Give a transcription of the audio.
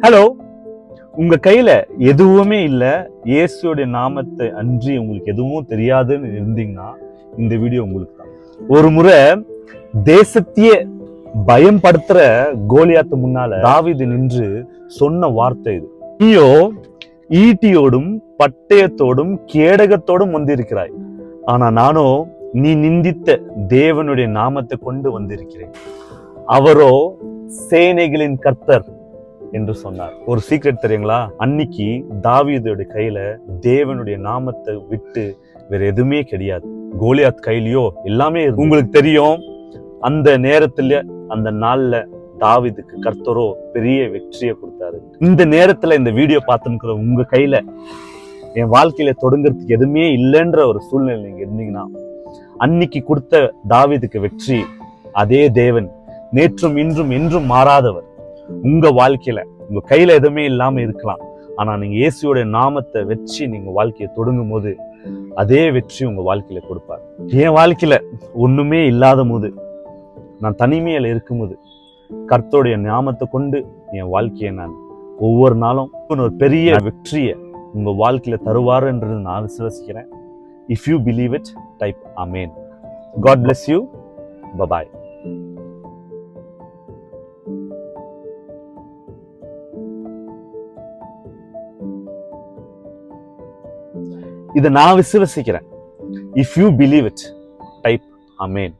Hello, உங்க கையில எதுவுமே இல்ல, இயேசுடைய நாமத்தை அன்றி உங்களுக்கு எதுவும் தெரியாதுன்னு இருந்தீங்கன்னா இந்த வீடியோ உங்களுக்கு தான். ஒரு முறை தேசத்தையே பயன்படுத்துற கோலியாத்து முன்னால தாவீது நின்று சொன்ன வார்த்தை இது. நீயோ ஈட்டியோடும் பட்டயத்தோடும் கேடகத்தோடும் வந்திருக்கிறாய், ஆனா நானோ நீ நிந்தித்த தேவனுடைய நாமத்தை கொண்டு வந்திருக்கிறேன், அவரோ சேனைகளின் கர்த்தர் என்று சொன்னார். ஒரு சீக்ரெட் தெரியுங்களா? அன்னைக்கு தாவீதுடைய கையில தேவனுடைய நாமத்தை விட்டு வேற எதுவுமே கிடையாது. கோலியாத் கையிலயோ எல்லாமே உங்களுக்கு தெரியும். அந்த நேரத்துல அந்த நாள்ல தாவீதுக்கு கர்த்தரோ பெரிய வெற்றியை கொடுத்தாரு. இந்த நேரத்துல இந்த வீடியோ பார்த்துக்கிற உங்க கையில என் வாழ்க்கையில தொடங்குறதுக்கு எதுவுமே இல்லைன்ற ஒரு சூழ்நிலை நீங்க இருந்தீங்கன்னா, அன்னைக்கு கொடுத்த தாவீதுக்கு வெற்றி அதே தேவன் நேற்றும் இன்றும் என்றும் மாறாதவர் உங்க வாழ்க்கையில உங்க கையில எதுவுமே இல்லாம இருக்கலாம், ஆனா நீங்க இயேசுவோட நாமத்தை வச்சு நீங்க வாழ்க்கையை தொடங்கும் போது அதே வெற்றி உங்க வாழ்க்கையில கொடுப்பார். என் வாழ்க்கையில ஒண்ணுமே இல்லாத போது, நான் தனிமையில இருக்கும்போது கர்த்தருடைய நாமத்தை கொண்டு என் வாழ்க்கையை நான் ஒவ்வொரு நாளும் ஒரு பெரிய வெற்றியை உங்க வாழ்க்கையில தருவாருன்றது நான் விசுவாசிக்கிறேன். If you believe it, type amen. God bless you. Bye-bye. இதை நான் விசுவாசிக்கிறேன். If you believe it, type amen.